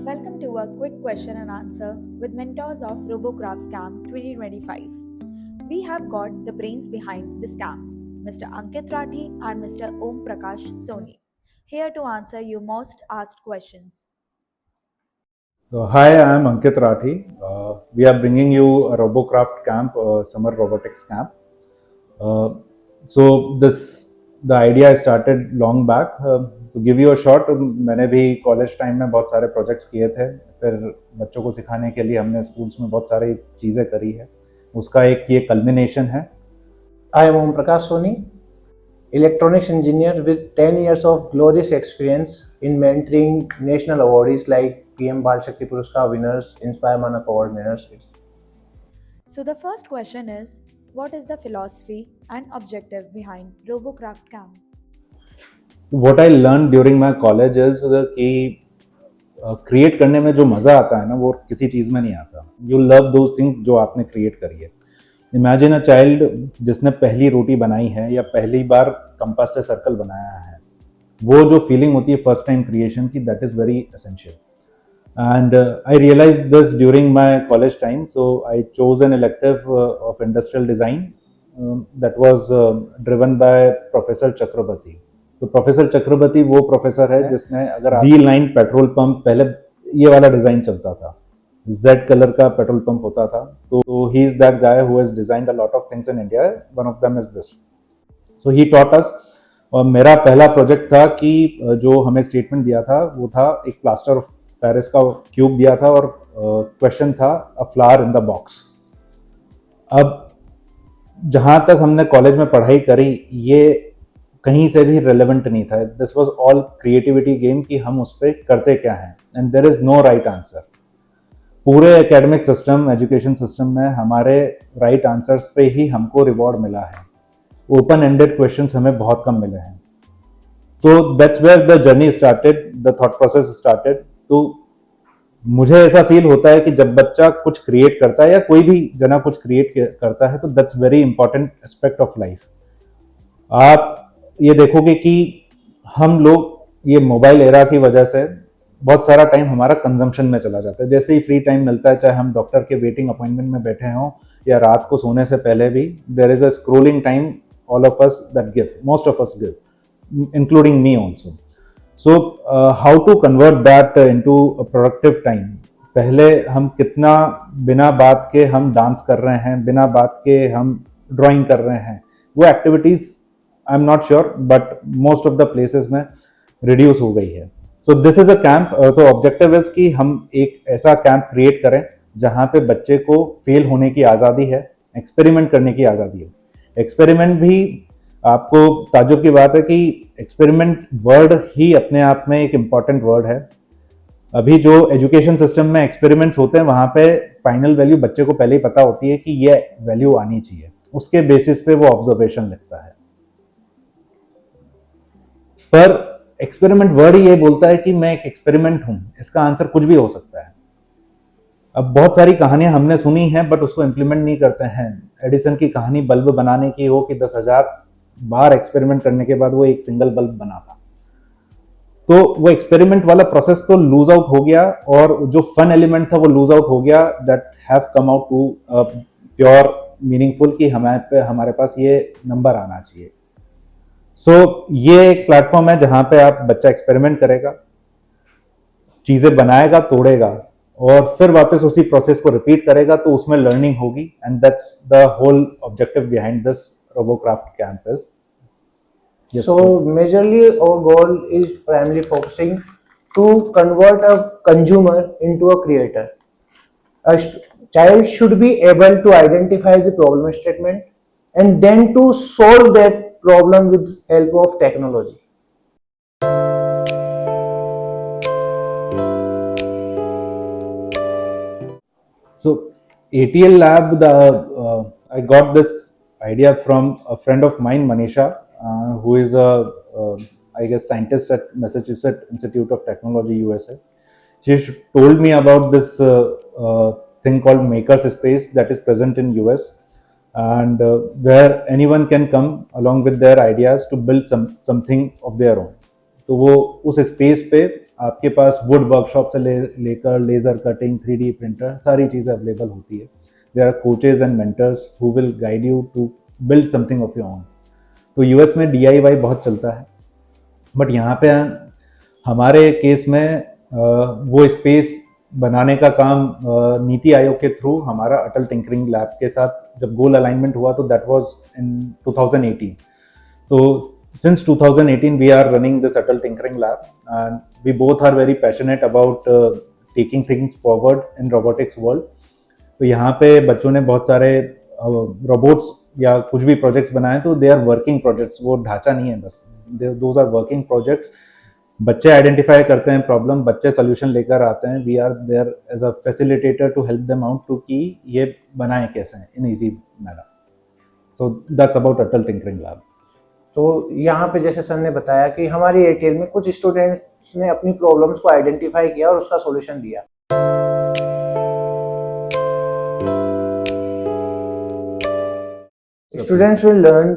Welcome to a quick question and answer with mentors of RoboCraft Camp 2025. We have got the brains behind this camp, Mr. Ankit Rathi and Mr. Om Prakash Soni, here to answer your most asked questions. Hi, I am Ankit Rathi. We are bringing you a RoboCraft camp, summer robotics camp. Uh, the idea I started long back. To give you a short, मैंने भी college time में बहुत सारे projects किए थे. फिर बच्चों को सिखाने के लिए हमने स्कूल्स में बहुत सारी चीज़ें करी है. उसका एक ये कल्मिनेशन है. I am Om Prakash Soni, electronics engineer with 10 years of glorious experience in mentoring national awardees like PM Bal Shakti Puruskar winners, Inspire Manak Award winners. So, the first question is, what is the philosophy and objective behind RoboCraft Camp? What I learned during my college is कि create करने में जो मज़ा आता है ना वो किसी चीज़ में नहीं आता. यू लव दोज थिंग्स जो आपने क्रिएट करी है. इमेजिन अ चाइल्ड जिसने पहली रोटी बनाई है या पहली बार कंपास से सर्कल बनाया है, वो जो फीलिंग होती है फर्स्ट टाइम क्रिएशन की, that is very essential. And I realized this during my college time, so I chose an elective of industrial design that was driven by Professor Chakrabarti. तो professor चक्रवर्ती वो professor है जिसने, अगर Z9 petrol pump, पहले ये वाला design चलता था, Z कलर का पेट्रोल पंप होता था, तो he is that guy who has designed a lot of things in India. One of them is this. So he taught us. और मेरा पहला प्रोजेक्ट था कि जो हमें स्टेटमेंट दिया था वो था एक प्लास्टर ऑफ पेरिस का क्यूब दिया था और क्वेश्चन था अ फ्लावर इन द बॉक्स. अब जहां तक हमने कॉलेज में पढ़ाई करी, ये कहीं से भी रेलेवेंट नहीं था. This was all creativity game कि हम उस पर करते क्या हैं, and there is no right answer. पूरे एकेडमिक सिस्टम, एजुकेशन सिस्टम में हमारे राइट आंसर्स पे ही हमको रिवॉर्ड मिला है. ओपन एंडेड क्वेश्चंस हमें बहुत कम मिले हैं. तो that's where the journey started, the thought process started. तो मुझे ऐसा फील होता है कि जब बच्चा कुछ क्रिएट करता है या कोई भी जना कुछ क्रिएट करता है, तो that's very important aspect of life. आप ये देखोगे कि हम लोग ये मोबाइल एरा की वजह से बहुत सारा टाइम हमारा कंजम्पशन में चला जाता है. जैसे ही फ्री टाइम मिलता है, चाहे हम डॉक्टर के वेटिंग अपॉइंटमेंट में बैठे हों या रात को सोने से पहले भी, there is a scrolling time all of us that give, most of us give, including me also. So how to convert that into a productive time. पहले हम कितना बिना बात के हम डांस कर रहे हैं, बिना बात के हम ड्राइंग कर रहे हैं, वो activities I am not sure but most of the places में रिड्यूस हो गई है. So this is a camp. तो ऑब्जेक्टिव इज कि हम एक ऐसा कैंप क्रिएट करें जहां पे बच्चे को फेल होने की आज़ादी है, एक्सपेरिमेंट करने की आज़ादी है. एक्सपेरिमेंट भी, आपको ताज्जुब की बात है कि एक्सपेरिमेंट वर्ड ही अपने आप में एक इम्पॉर्टेंट वर्ड है. अभी जो एजुकेशन सिस्टम में एक्सपेरिमेंट्स होते हैं वहां पे फाइनल वैल्यू बच्चे को पहले ही पता होती है कि ये वैल्यू आनी चाहिए, उसके बेसिस पे वो ऑब्जर्वेशन लिखता है. पर एक्सपेरिमेंट वर्ड ही ये बोलता है कि मैं एक एक्सपेरिमेंट हूं. इसका आंसर कुछ भी हो सकता है. अब बहुत सारी कहानियां हमने सुनी हैं बट उसको इंप्लीमेंट नहीं करते हैं. एडिसन की कहानी बल्ब बनाने की हो कि 10,000 बार एक्सपेरिमेंट करने के बाद वो एक सिंगल बल्ब बना था. तो वो एक्सपेरिमेंट वाला प्रोसेस तो लूज आउट हो गया, और जो फन एलिमेंट था वो लूज आउट हो गया. That have come out to pure meaningful कि हमारे पास ये नंबर आना चाहिए. सो ये एक प्लेटफॉर्म है जहां पे आप बच्चा एक्सपेरिमेंट करेगा, चीजें बनाएगा, तोड़ेगा, और फिर वापस उसी प्रोसेस को रिपीट करेगा, तो उसमें लर्निंग होगी. And that's the whole objective behind this RoboCraft camp is. Yes, so majorly our goal is primarily focusing to convert a consumer into a creator. A child should be able to identify the problem statement and then to solve that problem with help of technology. So ATL Lab, I got this idea from a friend of mine, Manisha, who is I guess, scientist at Massachusetts Institute of Technology, USA. She told me about this thing called Makers Space that is present in US, and where anyone can come along with their ideas to build something of their own. तो वो उस space पे आपके पास would workshop से लेकर laser cutting, 3D printer, सारी चीज़ें available होती है. There are coaches and mentors who will guide you to build something of your own. तो यूएस में DIY बहुत चलता है, बट यहाँ पे हमारे केस में वो स्पेस बनाने का काम नीति आयोग के थ्रू हमारा अटल टिंकरिंग लैब के साथ जब गोल अलाइनमेंट हुआ तो दैट वाज इन 2018. तो since 2018 we are running this Atal Tinkering Lab and we both are very passionate about taking things forward in robotics world. तो यहाँ पे बच्चों ने बहुत सारे रोबोट्स या कुछ भी प्रोजेक्ट्स बनाए तो दे आर वर्किंग प्रोजेक्ट्स, वो ढांचा नहीं है बस, दोज आर वर्किंग प्रोजेक्ट्स. बच्चे आइडेंटिफाई करते हैं प्रॉब्लम, बच्चे सोल्यूशन लेकर आते हैं. We are there as a facilitator to help them out to कि ये बनाए कैसे in easy manner. So that's about Atal tinkering lab. तो यहाँ पे जैसे सर ने बताया कि हमारी एयरटेल में कुछ स्टूडेंट्स ने अपनी प्रॉब्लम्स को आइडेंटिफाई किया और उसका सॉल्यूशन दिया. Students will learn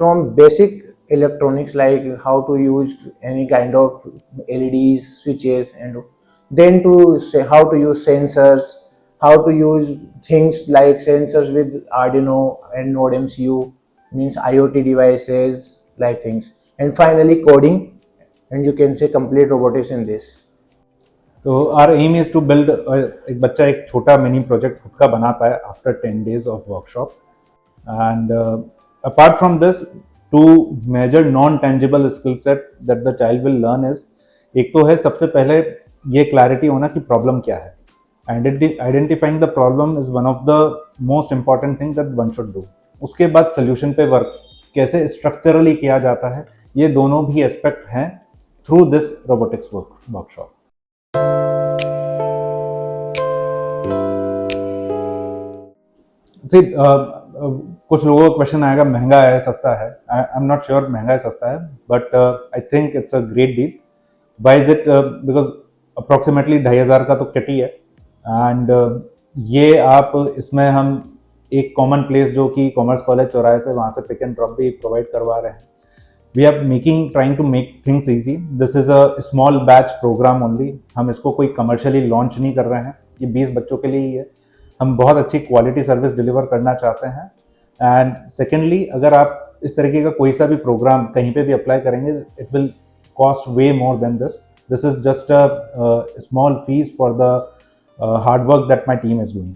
from basic electronics like how to use any kind of LEDs, switches, and then to say how to use sensors, how to use things like sensors with Arduino and Node MCU, means IoT devices like things, and finally coding, and you can say complete robotics in this. तो our aim is to build एक बच्चा एक छोटा mini project खुद का बना पाए after 10 days of workshop. And apart from this, two major non-tangible skill set that the child will learn is, एक तो है सबसे पहले ये क्लैरिटी होना कि प्रॉब्लम क्या है. Identifying the problem is one of the most important thing that one should do. उसके बाद सोल्यूशन पे वर्क कैसे स्ट्रक्चरली किया जाता है, ये दोनों भी एस्पेक्ट हैं थ्रू दिस रोबोटिक्स वर्कशॉप. कुछ लोगों का क्वेश्चन आएगा महंगा है सस्ता है. आई एम नॉट श्योर महंगा है सस्ता है, but I think it's a great deal. Why is it? Because approximately 2,500 का तो किट ही है. एंड ये आप इसमें हम एक कॉमन प्लेस जो कि कॉमर्स कॉलेज चौराहे से वहाँ से पिक एंड ड्रॉप भी प्रोवाइड करवा रहे हैं. We are trying to make things easy. This is a small batch program only. हम इसको कोई कमर्शियली लॉन्च नहीं कर रहे हैं, ये 20 बच्चों के लिए ही है. हम बहुत अच्छी क्वालिटी सर्विस डिलीवर करना चाहते हैं. एंड सेकेंडली, अगर आप इस तरीके का कोई सा भी प्रोग्राम कहीं पे भी अप्लाई करेंगे, it will cost way more than this. This is just a small fees for the hard work that my team is doing.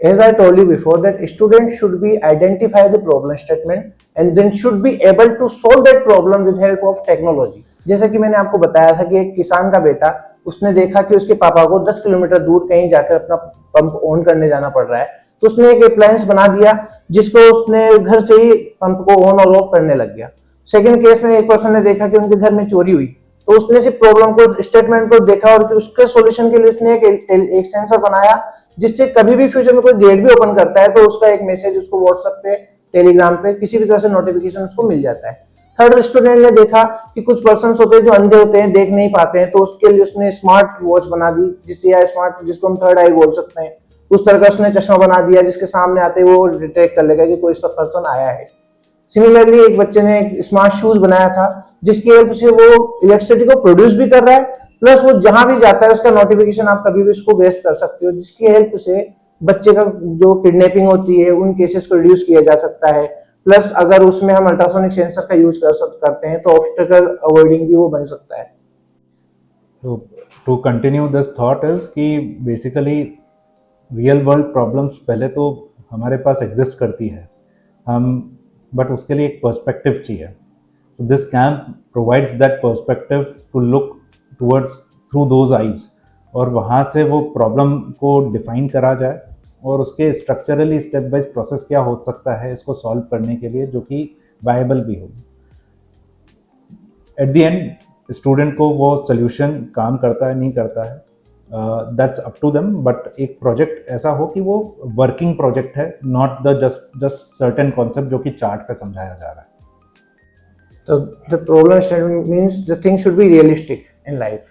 As I told you before, that students should be identify the problem statement and then should be able to solve that problem with help of technology. जैसे कि मैंने आपको बताया था कि एक किसान का बेटा, उसने देखा कि उसके पापा को 10 किलोमीटर दूर कहीं जाकर अपना पंप ऑन करने जाना पड़ रहा है, तो उसने एक अप्लायंस बना दिया जिसको उसने घर से ही पंप को ऑन और ऑफ करने लग गया. सेकंड केस में एक पर्सन ने देखा कि उनके घर में चोरी हुई, तो उसने सिर्फ प्रॉब्लम को स्टेटमेंट को देखा और उसके सॉल्यूशन के लिए उसने एक सेंसर बनाया जिससे कभी भी फ्यूचर में कोई गेट भी ओपन करता है तो उसका एक मैसेज उसको व्हाट्सएप पे, टेलीग्राम पे, किसी भी तरह से नोटिफिकेशन उसको मिल जाता है. थर्ड स्टूडेंट ने देखा कि कुछ पर्सन होते हैं जो अंधे होते हैं, देख नहीं पाते हैं, तो उसके लिए उसने स्मार्ट वॉच बना दी, जिसको हम थर्ड आई बोल सकते हैं. उस तरह का उसने चश्मा बना दिया जिसके सामने आते ही वो डिटेक्ट कर लेगा कि कोई पर्सन आया है. सिमिलरली एक बच्चे ने एक स्मार्ट शूज बनाया था जिसकी हेल्प से वो इलेक्ट्रिसिटी को प्रोड्यूस भी कर रहा है, प्लस वो जहां भी जाता है उसका नोटिफिकेशन आप कभी भी उसको गेस्ट कर सकते हो, जिसकी हेल्प से बच्चे का जो किडनैपिंग होती है उन केसेस को रिड्यूस किया जा सकता है. प्लस अगर उसमें हम अल्ट्रासोनिक सेंसर का यूज करते हैं तो ऑब्स्टेकल अवॉइडिंग भी वो बन सकता है. To continue this thought is कि बेसिकली रियल वर्ल्ड प्रॉब्लम्स पहले तो हमारे पास एग्जिस्ट करती है, हम बट उसके लिए एक पर्सपेक्टिव चाहिए. So this camp provides that perspective to look towards through those eyes, और वहाँ से वो प्रॉब्लम को डिफाइन करा जाए और उसके स्ट्रक्चरली स्टेप बाइज प्रोसेस क्या हो सकता है इसको सॉल्व करने के लिए, जो कि वायबल भी हो. एट द एंड स्टूडेंट को वो सोल्यूशन काम करता है नहीं करता है, that's up to them. But एक प्रोजेक्ट ऐसा हो कि वो वर्किंग प्रोजेक्ट है, not the just certain concept जो कि चार्ट पे समझाया जा रहा है. So the problem statement means the thing should be realistic in life.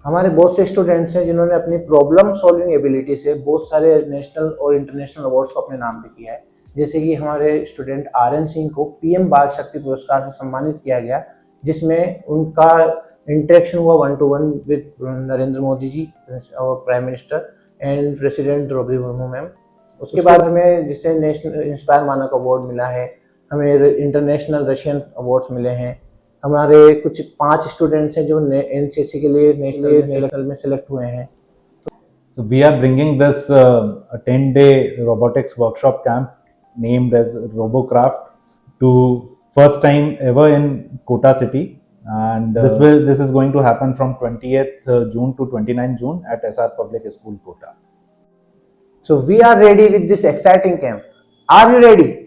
हमारे बहुत से स्टूडेंट्स हैं जिन्होंने अपनी प्रॉब्लम सॉल्विंग एबिलिटी से बहुत सारे नेशनल और इंटरनेशनल अवार्ड्स को अपने नाम पे किया है। जैसे कि हमारे स्टूडेंट आर्यन सिंह को पीएम बाल शक्ति पुरस्कार से सम्मानित किया गया, जिसमें उनका इंटरेक्शन हुआ 1-to-1 with Narendra Modi ji, prime minister and president Draupadi Murmu ma'am. उसके बाद हमें जिससे नेशनल इंस्पायर मानक अवार्ड मिला है, हमें इंटरनेशनल रशियन अवार्ड्स मिले हैं। हमारे कुछ 5 स्टूडेंट्स हैं जो एनसीसी के लिए नेशनल में सेलेक्ट हुए हैं। So we are bringing this a 10-day robotics workshop camp named as RoboCraft to first time ever in Kota city, and this is going to happen from 20th June to 29th June at SR Public School Kota. So we are ready with this exciting camp. Are you ready?